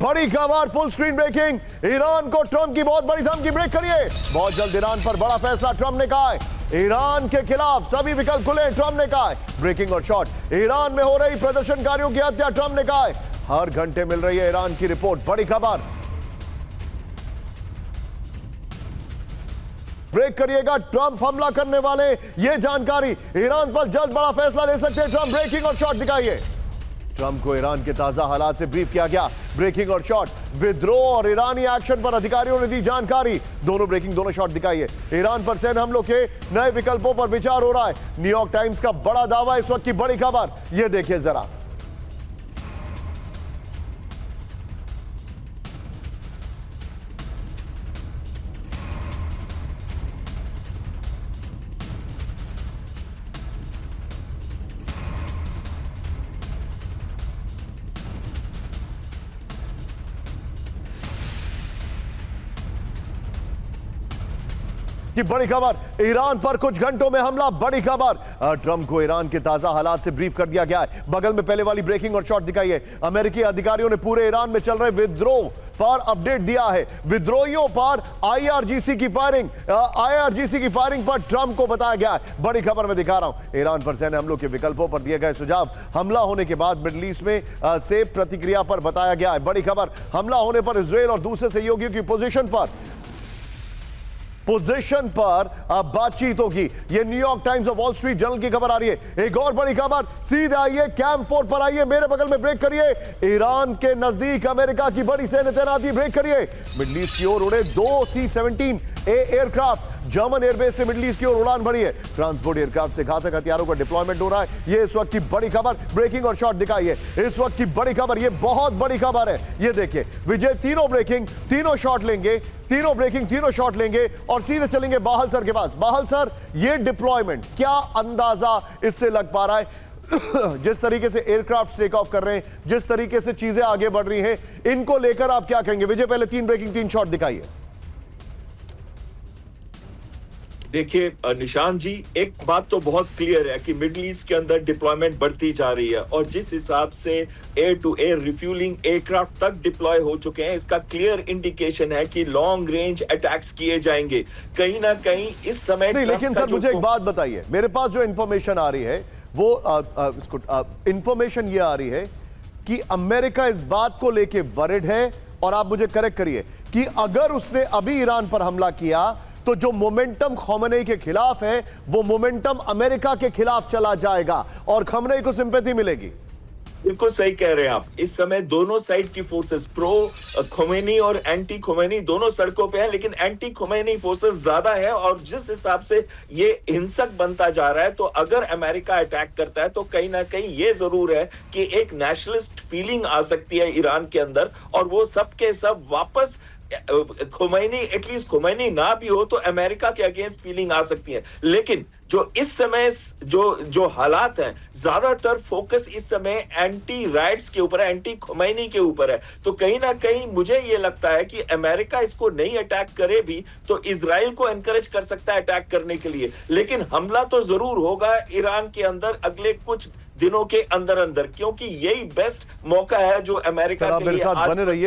बड़ी खबर, full screen breaking. Iran को ट्रंप की बहुत बड़ी धमकी, ब्रेक करिए। बहुत जल्द ईरान पर बड़ा फैसला, ट्रंप ने कहा है ईरान के खिलाफ सभी विकल्प खुले, ट्रंप ने कहा है। ब्रेकिंग और शॉर्ट, ईरान में हो रही प्रदर्शनकारियों की हत्या, ट्रंप ने कहा है। हर घंटे मिल रही है ईरान की रिपोर्ट, बड़ी खबर। ब्रेक करिएगा, ट्रंप हमला करने वाले, यह जानकारी। ईरान पर जल्द बड़ा फैसला ले सकते हैं ट्रंप, ब्रेकिंग और शॉर्ट दिखाइए। ट्रंप को ईरान के ताजा हालात से ब्रीफ किया गया, ब्रेकिंग और शॉर्ट। विद्रोह और ईरानी एक्शन पर अधिकारियों ने दी जानकारी, दोनों ब्रेकिंग दोनों शॉर्ट दिखाइए। ईरान पर सैन्य हमलों के नए विकल्पों पर विचार हो रहा है, न्यूयॉर्क टाइम्स का बड़ा दावा, इस वक्त की बड़ी खबर, यह देखिए जरा। की बड़ी खबर, ईरान पर कुछ घंटों में हमला, बड़ी खबर। ट्रंप को ईरान के ताजा हालात से ब्रीफ कर दिया गया है। बगल में पहले वाली ब्रेकिंग और शॉर्ट दिखाई है। अमेरिकी अधिकारियों ने पूरे ईरान में चल रहे विद्रोह पर अपडेट दिया है। विद्रोहियों पर आईआरजीसी की फायरिंग पर ट्रंप को बताया गया है। बड़ी खबर मैं दिखा रहा हूं, ईरान पर सैन्य हमलों के विकल्पों पर दिए गए सुझाव। हमला होने के बाद मिडिल ईस्ट में से प्रतिक्रिया पर बताया गया है। बड़ी खबर, हमला होने पर इजरायल और दूसरे सहयोगियों की पोजीशन पर अब बातचीत होगी। यह न्यूयॉर्क टाइम्स और वॉल स्ट्रीट जर्नल की खबर आ रही है। एक और बड़ी खबर, सीधे आइए, कैंप 4 पर आइए, मेरे बगल में ब्रेक करिए। ईरान के नजदीक अमेरिका की बड़ी सैन्य तैनाती, ब्रेक करिए। मिडिल ईस्ट की ओर उड़े 2 C-17A एयरक्राफ्ट, जर्मन एयरबेस से मिडिल ईस्ट की ओर उड़ान भरी है। ट्रांसपोर्ट एयरक्राफ्ट से घातक हथियारों का डिप्लॉयमेंट हो रहा है। यह इस वक्त की बड़ी खबर, ब्रेकिंग और शॉर्ट दिखाइए। इस वक्त की बड़ी खबर, यह बहुत बड़ी खबर है। यह देखिए विजय, तीनों ब्रेकिंग तीनों शॉर्ट लेंगे, तीनों ब्रेकिंग तीनों शॉट लेंगे और सीधे चलेंगे बाहल सर के पास। बाहल सर, ये डिप्लॉयमेंट, क्या अंदाजा इससे लग पा रहा है? जिस तरीके से एयरक्राफ्ट टेक ऑफ कर रहे हैं, जिस तरीके से चीजें आगे बढ़ रही हैं, इनको लेकर आप क्या कहेंगे? विजय, पहले 3 ब्रेकिंग 3 शॉट दिखाइए। देखिए निशान जी, एक बात तो बहुत क्लियर है कि मिडिल ईस्ट के अंदर डिप्लॉयमेंट बढ़ती जा रही है और जिस हिसाब से air to air refuelling aircraft तक डिप्लॉय हो चुके हैं, इसका क्लियर इंडिकेशन है कि लॉन्ग रेंज अटैक्स किए जाएंगे कहीं ना कहीं इस समय। नहीं, लेकिन सर मुझे एक बात बताइए, मेरे पास जो इंफॉर्मेशन आ रही है वो इंफॉर्मेशन ये आ रही है कि अमेरिका इस बात को लेके वरिड है, और आप मुझे करेक्ट करिए, कि अगर उसने अभी ईरान पर हमला किया तो जो मोमेंटम खमेनी के खिलाफ है वो मोमेंटम अमेरिका के खिलाफ चला जाएगा और खमेनी को सिंपैथी मिलेगी। बिल्कुल सही कह रहे हैं आप। इस समय दोनों साइड की फोर्सेस, प्रो खोमेनी और एंटी खोमेनी, दोनों सड़कों पे हैं, लेकिन एंटी खोमेनी फोर्सेस ज्यादा है और जिस हिसाब से ये हिंसक बनता जा रहा है, तो अगर अमेरिका अटैक करता है तो कहीं ना कहीं ये जरूर है कि एक नेशनलिस्ट फीलिंग आ सकती है ईरान के अंदर और वो सब के सब वापस खोमेनी, एटलीस्ट खोमेनी ना भी हो तो अमेरिका के अगेंस्ट फीलिंग आ सकती है। लेकिन जो इस समय जो हालात हैं, ज्यादातर फोकस इस समय एंटी राइट्स के ऊपर है, एंटी खोमेनी के ऊपर है। तो कहीं ना कहीं मुझे ये लगता है कि अमेरिका इसको नहीं अटैक करे भी तो इजराइल को एनकरेज कर सकता है अटैक करने के लिए, लेकिन हमला तो जरूर होगा ईरान के अंदर अगले कुछ दिनों के अंदर, क्योंकि यही बेस्ट मौका है जो अमेरिका के लिए। बने रहिए।